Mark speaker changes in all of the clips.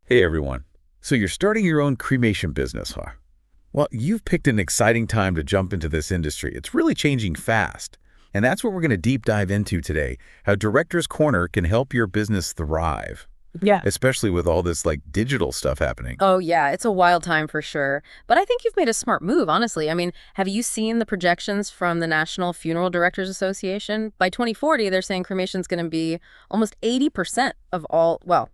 Speaker 1: Hey everyone. So you're starting your own cremation business, huh? Well, you've picked an exciting time to jump into this industry. It's really changing fast. And that's what we're going to deep dive into today, how Director's Corner can help your business thrive,
Speaker 2: Yeah.
Speaker 1: especially with all this digital stuff happening.
Speaker 2: Oh, yeah, it's a wild time for sure. But I think you've made a smart move, honestly. I mean, have you seen the projections from the National Funeral Directors Association? By 2040, they're saying cremation's going to be almost 80% of all, well,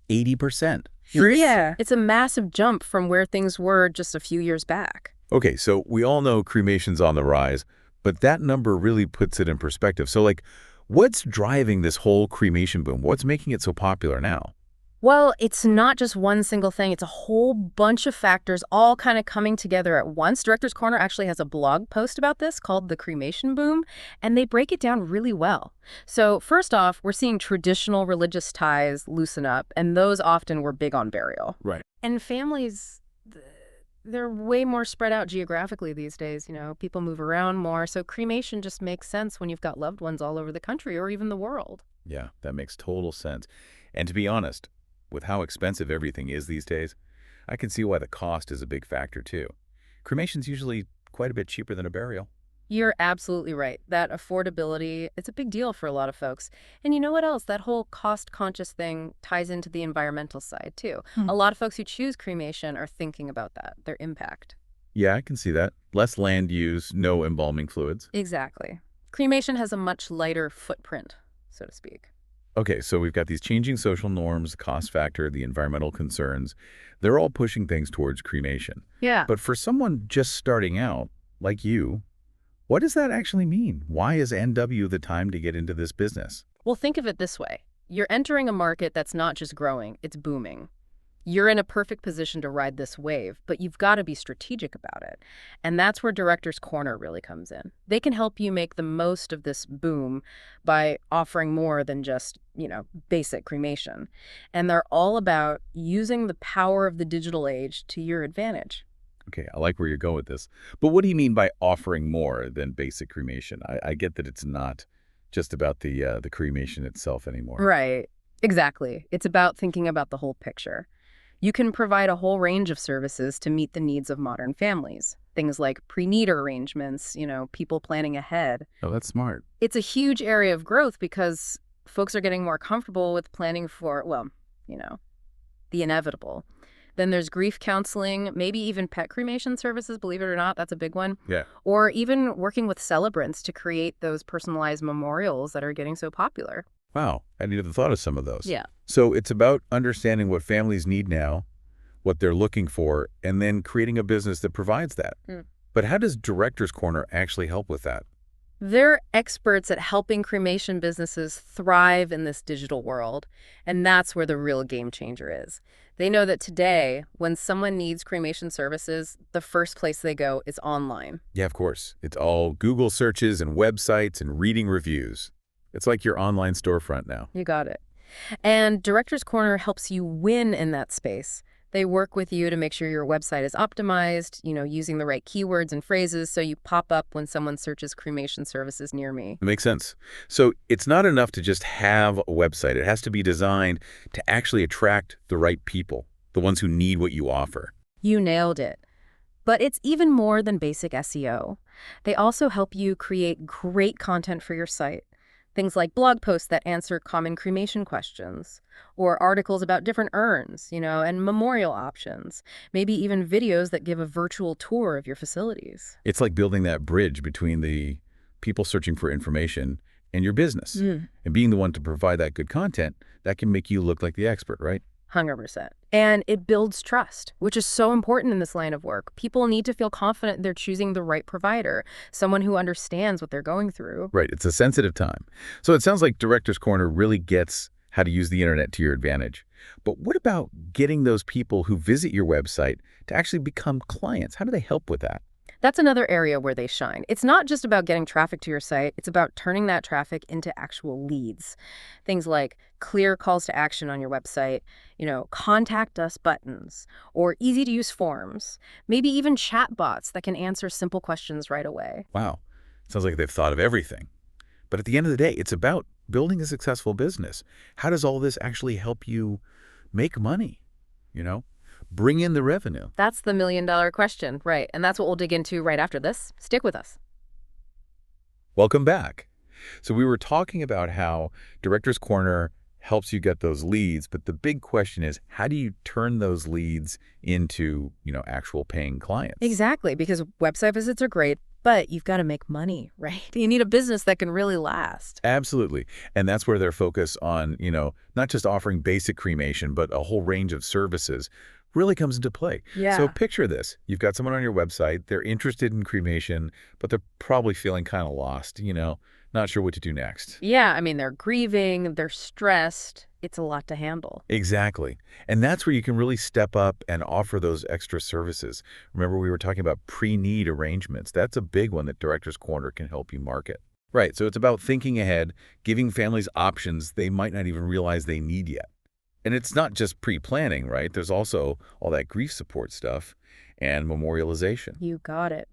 Speaker 1: 80%.
Speaker 2: Yeah. It's a massive jump from where things were just a few years back.
Speaker 1: Okay, so we all know cremation's on the rise, but that number really puts it in perspective. So what's driving this whole cremation boom? What's making it so popular now?
Speaker 2: Well, it's not just one single thing. It's a whole bunch of factors all kind of coming together at once. Director's Corner actually has a blog post about this called The Cremation Boom, and they break it down really well. So first off, we're seeing traditional religious ties loosen up, and those often were big on burial.
Speaker 1: Right.
Speaker 2: And families, they're way more spread out geographically these days. People move around more, so cremation just makes sense when you've got loved ones all over the country or even the world.
Speaker 1: Yeah, that makes total sense. And to be honest, with how expensive everything is these days, I can see why the cost is a big factor too. Cremation's usually quite a bit cheaper than a burial.
Speaker 2: You're absolutely right. That affordability, it's a big deal for a lot of folks. And you know what else? That whole cost-conscious thing ties into the environmental side, too. A lot of folks who choose cremation are thinking about that, their impact.
Speaker 1: Yeah, I can see that. Less land use, no embalming fluids.
Speaker 2: Exactly. Cremation has a much lighter footprint, so to speak.
Speaker 1: Okay, so we've got these changing social norms, the cost factor, the environmental concerns. They're all pushing things towards cremation.
Speaker 2: Yeah.
Speaker 1: But for someone just starting out, like you, what does that actually mean? Why is NW the time to get into this business?
Speaker 2: Well, think of it this way. You're entering a market that's not just growing, it's booming. You're in a perfect position to ride this wave, but you've got to be strategic about it. And that's where Director's Corner really comes in. They can help you make the most of this boom by offering more than just, basic cremation. And they're all about using the power of the digital age to your advantage.
Speaker 1: Okay, I like where you're going with this. But what do you mean by offering more than basic cremation? I get that it's not just about the cremation itself anymore.
Speaker 2: Right. Exactly. It's about thinking about the whole picture. You can provide a whole range of services to meet the needs of modern families. Things like pre-need arrangements, people planning ahead.
Speaker 1: Oh, that's smart.
Speaker 2: It's a huge area of growth because folks are getting more comfortable with planning for, the inevitable. Then there's grief counseling, maybe even pet cremation services, believe it or not, that's a big one.
Speaker 1: Yeah.
Speaker 2: Or even working with celebrants to create those personalized memorials that are getting so popular.
Speaker 1: Wow, I hadn't even thought of some of those.
Speaker 2: Yeah.
Speaker 1: So it's about understanding what families need now, what they're looking for, and then creating a business that provides that. But how does Director's Corner actually help with that?
Speaker 2: They're experts at helping cremation businesses thrive in this digital world, and that's where the real game changer is. They know that today, when someone needs cremation services, the first place they go is online.
Speaker 1: Yeah, of course. It's all Google searches and websites and reading reviews. It's like your online storefront now.
Speaker 2: You got it. And Director's Corner helps you win in that space. They work with you to make sure your website is optimized, using the right keywords and phrases so you pop up when someone searches cremation services near me.
Speaker 1: It makes sense. So it's not enough to just have a website. It has to be designed to actually attract the right people, the ones who need what you offer.
Speaker 2: You nailed it. But it's even more than basic SEO. They also help you create great content for your site. Things like blog posts that answer common cremation questions, or articles about different urns, and memorial options. Maybe even videos that give a virtual tour of your facilities.
Speaker 1: It's like building that bridge between the people searching for information and your business. And being the one to provide that good content, that can make you look like the expert, right?
Speaker 2: 100%. And it builds trust, which is so important in this line of work. People need to feel confident they're choosing the right provider, someone who understands what they're going through.
Speaker 1: Right. It's a sensitive time. So it sounds like Director's Corner really gets how to use the internet to your advantage. But what about getting those people who visit your website to actually become clients? How do they help with that?
Speaker 2: That's another area where they shine. It's not just about getting traffic to your site. It's about turning that traffic into actual leads. Things like clear calls to action on your website, contact us buttons, or easy-to-use forms, maybe even chat bots that can answer simple questions right away.
Speaker 1: Wow. Sounds like they've thought of everything. But at the end of the day, it's about building a successful business. How does all this actually help you make money? you know? Bring in the revenue.
Speaker 2: That's the million-dollar question, right? And that's what we'll dig into right after this. Stick with us.
Speaker 1: Welcome back. So we were talking about how Director's Corner helps you get those leads, but the big question is, how do you turn those leads into, actual paying clients?
Speaker 2: Exactly, because website visits are great, but you've got to make money, right? You need a business that can really last.
Speaker 1: Absolutely. And that's where their focus on, not just offering basic cremation, but a whole range of services really comes into play. So
Speaker 2: Yeah.
Speaker 1: picture this. You've got someone on your website, they're interested in cremation, but they're probably feeling kind of lost, not sure what to do next.
Speaker 2: Yeah, I mean, they're grieving, they're stressed. It's a lot to handle.
Speaker 1: Exactly. And that's where you can really step up and offer those extra services. Remember, we were talking about pre-need arrangements. That's a big one that Director's Corner can help you market. Right. So it's about thinking ahead, giving families options they might not even realize they need yet. And it's not just pre-planning, right? There's also all that grief support stuff and memorialization.
Speaker 2: You got it.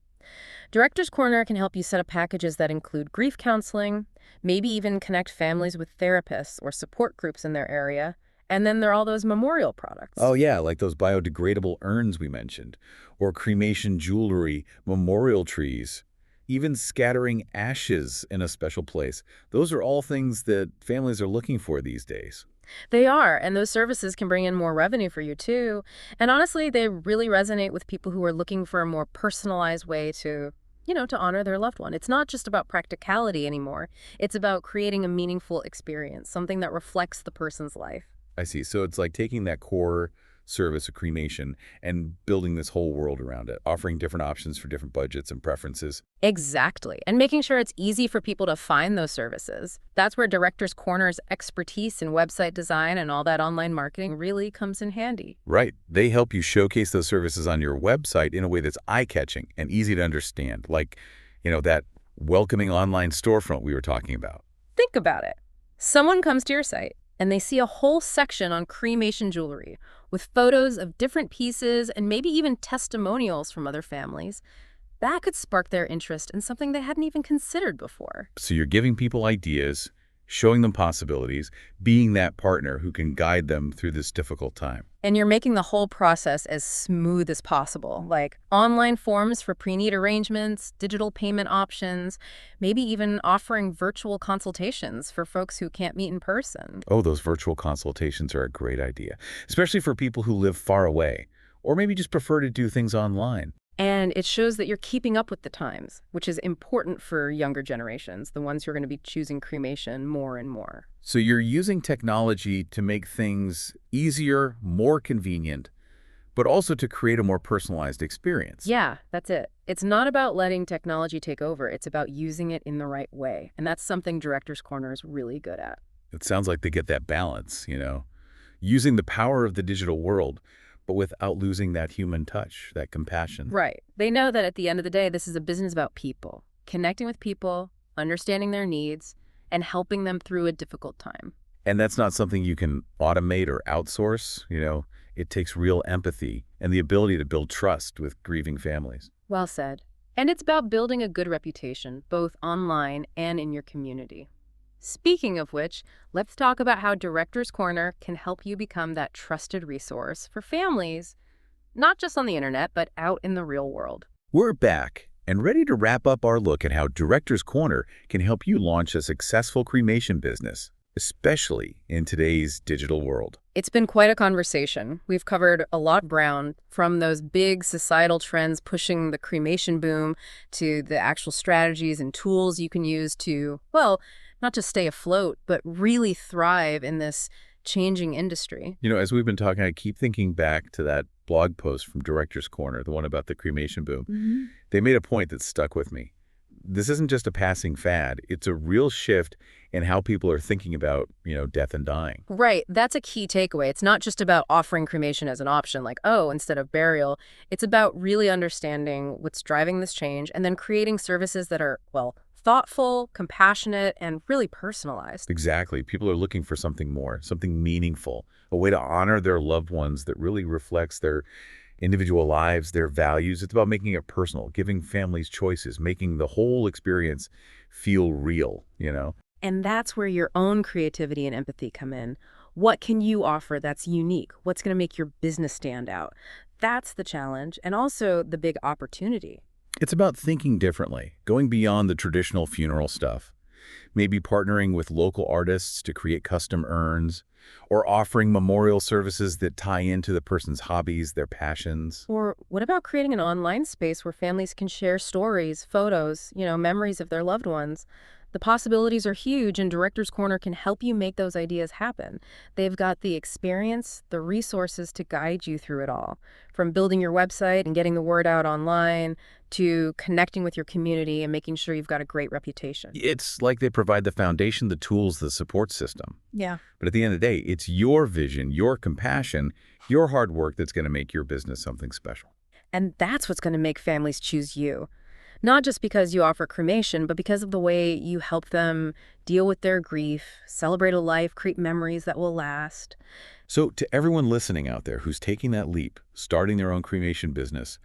Speaker 2: Director's Corner can help you set up packages that include grief counseling, maybe even connect families with therapists or support groups in their area, and then there are all those memorial products.
Speaker 1: Oh, yeah, like those biodegradable urns we mentioned, or cremation jewelry, memorial trees, even scattering ashes in a special place. Those are all things that families are looking for these days.
Speaker 2: They are, and those services can bring in more revenue for you too. And honestly, they really resonate with people who are looking for a more personalized way to honor their loved one. It's not just about practicality anymore. It's about creating a meaningful experience, something that reflects the person's life.
Speaker 1: I see. So it's like taking that core service of cremation and building this whole world around it, offering different options for different budgets and preferences.
Speaker 2: Exactly. And making sure it's easy for people to find those services. That's where Director's Corner's expertise in website design and all that online marketing really comes in handy.
Speaker 1: Right. They help you showcase those services on your website in a way that's eye-catching and easy to understand, like, that welcoming online storefront we were talking about.
Speaker 2: Think about it. Someone comes to your site and they see a whole section on cremation jewelry with photos of different pieces and maybe even testimonials from other families. That could spark their interest in something they hadn't even considered before.
Speaker 1: So you're giving people ideas, showing them possibilities, being that partner who can guide them through this difficult time.
Speaker 2: And you're making the whole process as smooth as possible, like online forms for pre-need arrangements, digital payment options, maybe even offering virtual consultations for folks who can't meet in person.
Speaker 1: Oh, those virtual consultations are a great idea, especially for people who live far away or maybe just prefer to do things online.
Speaker 2: And it shows that you're keeping up with the times, which is important for younger generations, the ones who are going to be choosing cremation more and more.
Speaker 1: So you're using technology to make things easier, more convenient, but also to create a more personalized experience.
Speaker 2: Yeah, that's it. It's not about letting technology take over. It's about using it in the right way. And that's something Director's Corner is really good at.
Speaker 1: It sounds like they get that balance, using the power of the digital world, but without losing that human touch, that compassion.
Speaker 2: Right. They know that at the end of the day, this is a business about people, connecting with people, understanding their needs, and helping them through a difficult time.
Speaker 1: And that's not something you can automate or outsource. It takes real empathy and the ability to build trust with grieving families.
Speaker 2: Well said. And it's about building a good reputation, both online and in your community. Speaking of which, let's talk about how Director's Corner can help you become that trusted resource for families, not just on the internet, but out in the real world.
Speaker 1: We're back and ready to wrap up our look at how Director's Corner can help you launch a successful cremation business, especially in today's digital world.
Speaker 2: It's been quite a conversation. We've covered a lot of ground, from those big societal trends pushing the cremation boom to the actual strategies and tools you can use to, well, not just stay afloat, but really thrive in this changing industry.
Speaker 1: As we've been talking, I keep thinking back to that blog post from Director's Corner, the one about the cremation boom. They made a point that stuck with me. This isn't just a passing fad. It's a real shift in how people are thinking about, death and dying.
Speaker 2: Right. That's a key takeaway. It's not just about offering cremation as an option, like, oh, instead of burial. It's about really understanding what's driving this change and then creating services that are, well, thoughtful, compassionate, and really personalized.
Speaker 1: Exactly. People are looking for something more, something meaningful, a way to honor their loved ones that really reflects their individual lives, their values. It's about making it personal, giving families choices, making the whole experience feel real.
Speaker 2: And that's where your own creativity and empathy come in. What can you offer that's unique? What's going to make your business stand out? That's the challenge and also the big opportunity.
Speaker 1: It's about thinking differently, going beyond the traditional funeral stuff. Maybe partnering with local artists to create custom urns, or offering memorial services that tie into the person's hobbies, their passions.
Speaker 2: Or what about creating an online space where families can share stories, photos, memories of their loved ones? The possibilities are huge, and Director's Corner can help you make those ideas happen. They've got the experience, the resources to guide you through it all, from building your website and getting the word out online to connecting with your community and making sure you've got a great reputation.
Speaker 1: It's like they provide the foundation, the tools, the support system.
Speaker 2: Yeah.
Speaker 1: But at the end of the day, it's your vision, your compassion, your hard work that's going to make your business something special.
Speaker 2: And that's what's going to make families choose you. Not just because you offer cremation, but because of the way you help them deal with their grief, celebrate a life, create memories that will last.
Speaker 1: So to everyone listening out there who's taking that leap, starting their own cremation business,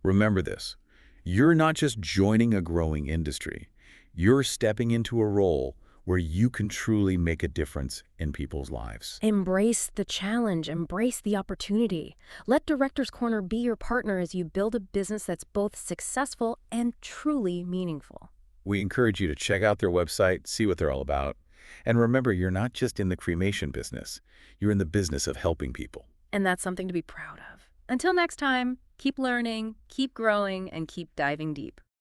Speaker 1: remember this. You're not just joining a growing industry. You're stepping into a role where you can truly make a difference in people's lives.
Speaker 2: Embrace the challenge, embrace the opportunity. Let Director's Corner be your partner as you build a business that's both successful and truly meaningful.
Speaker 1: We encourage you to check out their website, see what they're all about. And remember, you're not just in the cremation business. You're in the business of helping people.
Speaker 2: And that's something to be proud of. Until next time, keep learning, keep growing, and keep diving deep.